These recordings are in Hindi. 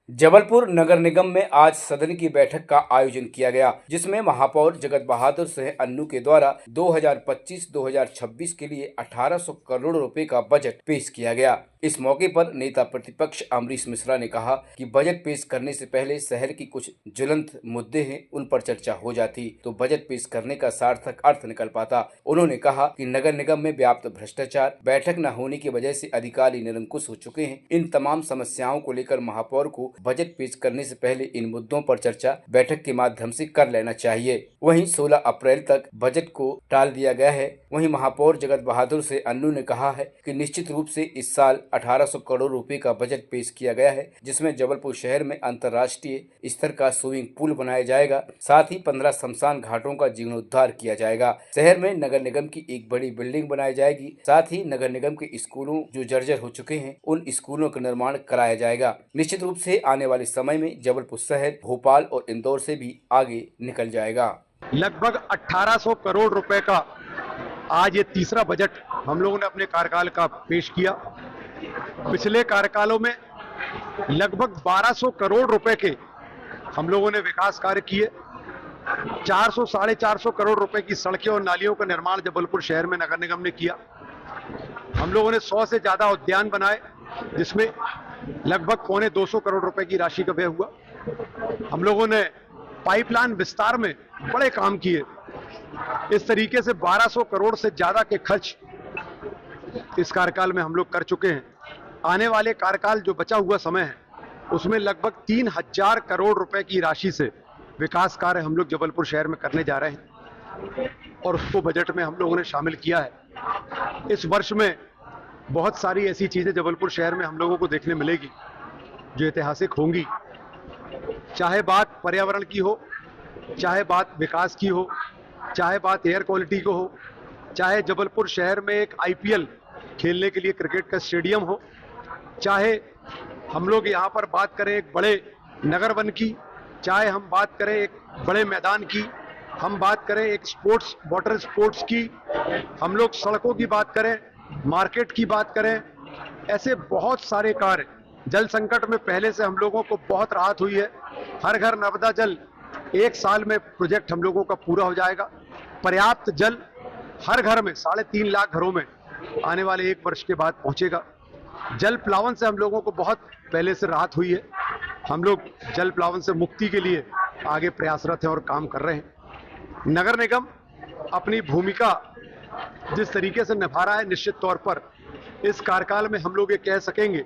जबलपुर नगर निगम में आज सदन की बैठक का आयोजन किया गया, जिसमें महापौर जगत बहादुर सिंह अन्नू के द्वारा 2025-2026 के लिए 1800 करोड़ रुपए का बजट पेश किया गया। इस मौके पर नेता प्रतिपक्ष अमरीश मिश्रा ने कहा कि बजट पेश करने से पहले शहर की कुछ ज्वलंत मुद्दे हैं, उन पर चर्चा हो जाती तो बजट पेश करने का सार्थक अर्थ निकल पाता। उन्होंने कहा कि नगर निगम में व्याप्त भ्रष्टाचार, बैठक न होने की वजह से अधिकारी निरंकुश हो चुके हैं। इन तमाम समस्याओं को लेकर महापौर को बजट पेश करने से पहले इन मुद्दों पर चर्चा बैठक के माध्यम से कर लेना चाहिए। वहीं 16 अप्रैल तक बजट को टाल दिया गया है। वहीं महापौर जगत बहादुर से अन्नू ने कहा है कि निश्चित रूप से इस साल 1800 करोड़ रुपए का बजट पेश किया गया है, जिसमें जबलपुर शहर में अंतर्राष्ट्रीय स्तर का स्विमिंग पूल बनाया जाएगा, साथ ही 15 शमशान घाटों का जीर्णोद्धार किया जाएगा। शहर में नगर निगम की एक बड़ी बिल्डिंग बनाई जाएगी, साथ ही नगर निगम के स्कूलों जो जर्जर हो चुके हैं उन स्कूलों का निर्माण कराया जाएगा। निश्चित रूप से आने वाले समय में जबलपुर शहर भोपाल और इंदौर से भी आगे निकल जाएगा। लगभग 1800 करोड़ रुपए का आज ये तीसरा बजट हम लोगों ने अपने कार्यकाल का पेश किया। पिछले कार्यकालों में लगभग 1200 करोड़ रुपए के हम लोगों ने विकास कार्य किए। 400-450 करोड़ रुपए की सड़कें और नालियों का निर्माण जबलपुर शहर में नगर निगम ने किया। हम लोगों ने 100 से ज्यादा उद्यान बनाए, जिसमें लगभग 250 करोड़ रुपए की राशि का व्यय हुआ। हम लोगों ने पाइपलाइन विस्तार में बड़े काम किए। इस तरीके से 1200 करोड़ से ज्यादा के खर्च इस कार्यकाल में हम लोग कर चुके हैं। आने वाले कार्यकाल जो बचा हुआ समय है उसमें लगभग 3000 करोड़ रुपए की राशि से विकास कार्य हम लोग जबलपुर शहर में करने जा रहे हैं और उसको बजट में हम लोगों ने शामिल किया है। इस वर्ष में बहुत सारी ऐसी चीजें जबलपुर शहर में हम लोगों को देखने मिलेगी जो ऐतिहासिक होंगी। चाहे बात पर्यावरण की हो, चाहे बात विकास की हो, चाहे बात एयर क्वालिटी को हो, चाहे जबलपुर शहर में एक आईपीएल खेलने के लिए क्रिकेट का स्टेडियम हो, चाहे हम लोग यहाँ पर बात करें एक बड़े नगर वन की, चाहे हम बात करें एक बड़े मैदान की, हम बात करें एक स्पोर्ट्स वाटर स्पोर्ट्स की, हम लोग सड़कों की बात करें, मार्केट की बात करें, ऐसे बहुत सारे कार्य। जल संकट में पहले से हम लोगों को बहुत राहत हुई है। हर घर नर्मदा जल 1 साल में प्रोजेक्ट हम लोगों का पूरा हो जाएगा। पर्याप्त जल हर घर में 3.5 लाख घरों में आने वाले 1 वर्ष के बाद पहुंचेगा। जल प्लावन से हम लोगों को बहुत पहले से राहत हुई है। हम लोग जल प्लावन से मुक्ति के लिए आगे प्रयासरत हैं और काम कर रहे हैं। नगर निगम अपनी भूमिका जिस तरीके से निभा रहा है, निश्चित तौर पर इस कार्यकाल में हम लोग ये कह सकेंगे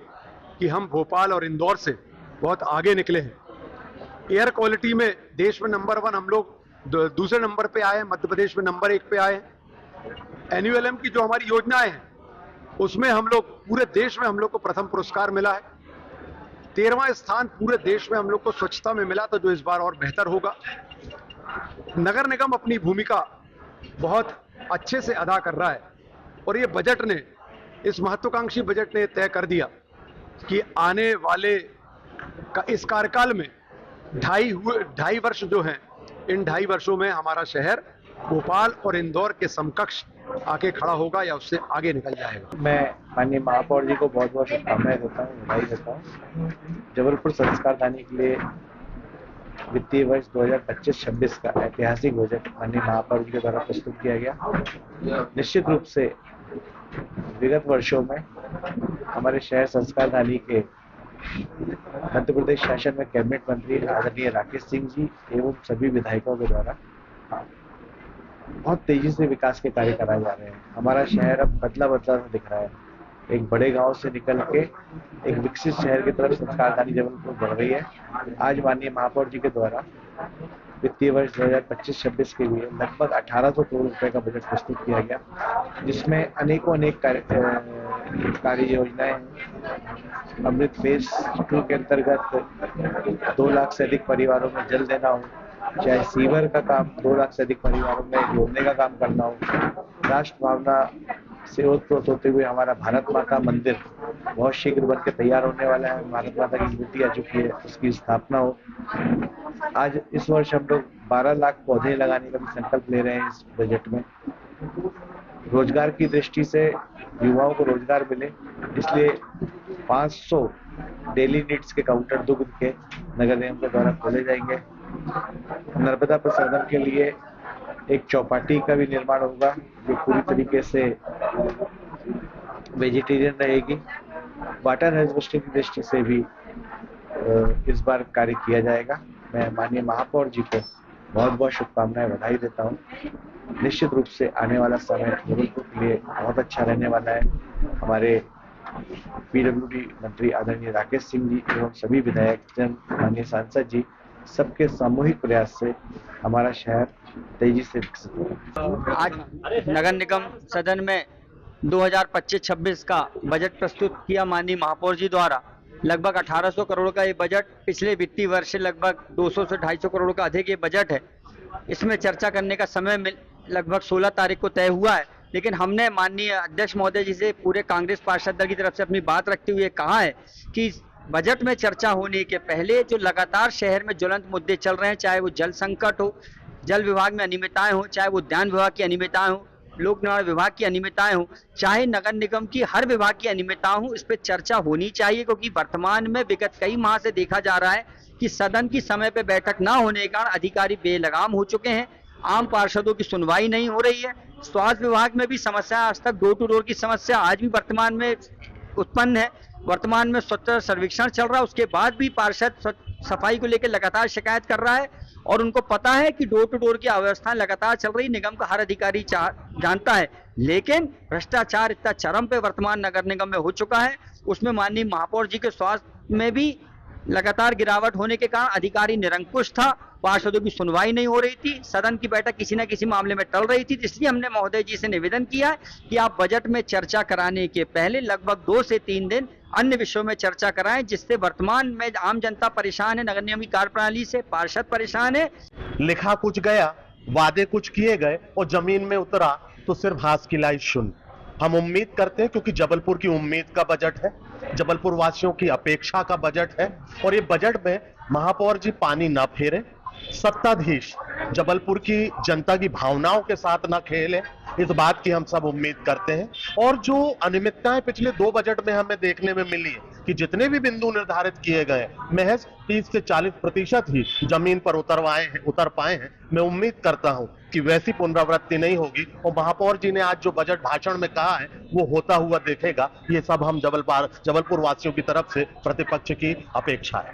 कि हम भोपाल और इंदौर से बहुत आगे निकले हैं। एयर क्वालिटी में देश में नंबर 1 हम लोग दूसरे नंबर पे आए हैं, मध्य प्रदेश में नंबर 1 पे आए हैं। एनयूएलएम की जो हमारी योजनाएं हैं उसमें हम लोग पूरे देश में हम लोग को प्रथम पुरस्कार मिला है। 13वां स्थान पूरे देश में हम लोग को स्वच्छता में मिला था, जो इस बार और बेहतर होगा। नगर निगम अपनी भूमिका बहुत अच्छे से अदा कर रहा है और ये बजट ने, इस महत्वाकांक्षी बजट ने तय कर दिया कि आने वाले इस कार्यकाल में 2.5 वर्ष जो हैं, इन 2.5 वर्षों में हमारा शहर भोपाल और इंदौर के समकक्ष आके खड़ा होगा या उससे आगे निकल जाएगा। मैं माननीय महापौर जी को बहुत बहुत शुभकामनाएं देता हूँ, बधाई देता हूँ। जबलपुर संस्कार दानी के लिए वित्तीय वर्ष 2025-26 का ऐतिहासिक बजट माननीय महापौर जी के द्वारा प्रस्तुत किया गया। निश्चित रूप से विगत वर्षों में हमारे शहर संस्कार दानी के मध्य प्रदेश शासन में कैबिनेट मंत्री आदरणीय राकेश सिंह जी एवं सभी विधायकों के द्वारा बहुत तेजी से विकास के कार्य कराए जा रहे हैं। हमारा शहर अब बदला दिख रहा है। एक बड़े गांव से निकल के एक विकसित शहर की तरफ संस्कारधानी जबलपुर बढ़ रही है। आज माननीय महापौर जी के द्वारा वित्तीय वर्ष 2025-26 के लिए लगभग 1800 करोड़ रुपए का बजट प्रस्तुत किया गया, जिसमें अनेक कार्य योजनाएं हैं। अमृत फेज 2 के अंतर्गत 2 लाख से अधिक परिवारों में जल देना हो, चाहे सीवर का काम 2 लाख से अधिक परिवारों में जोड़ने का काम करना हो, राष्ट्र भावना से ओतप्रोत होते हुए हमारा भारत माता मंदिर बहुत शीघ्र बन के तैयार होने वाला है। भारत माता की मूर्ति आ चुकी है, उसकी स्थापना हो। आज इस वर्ष हम लोग 12 लाख पौधे लगाने का भी संकल्प ले रहे हैं इस बजट में। रोजगार की दृष्टि से युवाओं को रोजगार मिले, इसलिए 500 डेली नीड्स के काउंटर दुग्ध के नगर निगम के द्वारा खोले जाएंगे। नर्मदा प्रसाधन के लिए एक चौपाटी का भी निर्माण होगा जो पूरी तरीके से वेजिटेरियन रहेगी। वाटर हार्वेस्टिंग की दृष्टि से भी इस बार कार्य किया जाएगा। मैं माननीय महापौर जी को बहुत बहुत शुभकामनाएं, बधाई देता हूँ। निश्चित रूप से आने वाला समय जबलपुर के लिए बहुत अच्छा रहने वाला है। हमारे पीडब्ल्यूडी मंत्री आदरणीय राकेश सिंह जी एवं सभी विधायक जन, माननीय सांसद जी, सबके सामूहिक प्रयास से हमारा शहर तेजी से विकसित होगा। आज नगर निगम सदन में 2025-26 का बजट प्रस्तुत किया माननीय महापौर जी द्वारा। लगभग 1800 करोड़ का ये बजट पिछले वित्तीय वर्ष से लगभग 200 से 250 करोड़ का अधिक ये बजट है। इसमें चर्चा करने का समय लगभग 16 तारीख को तय हुआ है, लेकिन हमने माननीय अध्यक्ष महोदय जी से पूरे कांग्रेस पार्षद दल की तरफ से अपनी बात रखते हुए कहा है कि बजट में चर्चा होने के पहले जो लगातार शहर में ज्वलंत मुद्दे चल रहे हैं, चाहे वो जल संकट हो, जल विभाग में अनियमितताएं हो, चाहे वो उद्यान विभाग की अनियमितताएं हो, लोक निर्माण विभाग की अनियमितताएं हो, चाहे नगर निगम की हर विभाग की अनियमितताएं हो, इस पर चर्चा होनी चाहिए। क्योंकि वर्तमान में विगत कई माह से देखा जा रहा है कि सदन की समय पर बैठक ना होने के कारण अधिकारी बेलगाम हो चुके हैं, आम पार्षदों की सुनवाई नहीं हो रही है। स्वास्थ्य विभाग में भी समस्या आज तक डोर टू डोर की समस्या आज भी वर्तमान में उत्पन्न है। वर्तमान में स्वच्छता सर्वेक्षण चल रहा है, उसके बाद भी पार्षद सफाई को लेकर लगातार शिकायत कर रहा है और उनको पता है कि डोर टू डोर की अव्यवस्था लगातार चल रही, निगम का हर अधिकारी जानता है। लेकिन भ्रष्टाचार इतना चरम पे वर्तमान नगर निगम में हो चुका है, उसमें माननीय महापौर जी के स्वास्थ्य में भी लगातार गिरावट होने के कारण अधिकारी निरंकुश था, पार्षदों की सुनवाई नहीं हो रही थी, सदन की बैठक किसी न किसी मामले में टल रही थी। इसलिए हमने महोदय जी से निवेदन किया कि आप बजट में चर्चा कराने के पहले लगभग 2 से 3 दिन अन्य विषयों में चर्चा कराएं, जिससे वर्तमान में आम जनता परेशान है, नगर निगम की कार्यप्रणाली से पार्षद परेशान है। लिखा कुछ गया, वादे कुछ किए गए और जमीन में उतरा तो सिर्फ हाथ की लाई शून्य। हम उम्मीद करते हैं, क्योंकि जबलपुर की उम्मीद का बजट है, जबलपुर वासियों की अपेक्षा का बजट है, और ये बजट में महापौर जी पानी ना फेरे, सत्ताधीश जबलपुर की जनता की भावनाओं के साथ ना खेले, इस बात की हम सब उम्मीद करते हैं। और जो अनियमितताएं पिछले 2 बजट में हमें देखने में मिली है कि जितने भी बिंदु निर्धारित किए गए महज 30 से 40% ही जमीन पर उतर पाए हैं। मैं उम्मीद करता हूं कि वैसी पुनरावृत्ति नहीं होगी और महापौर जी ने आज जो बजट भाषण में कहा है वो होता हुआ देखेगा। ये सब हम जबलपुर वासियों की तरफ से प्रतिपक्ष की अपेक्षा है।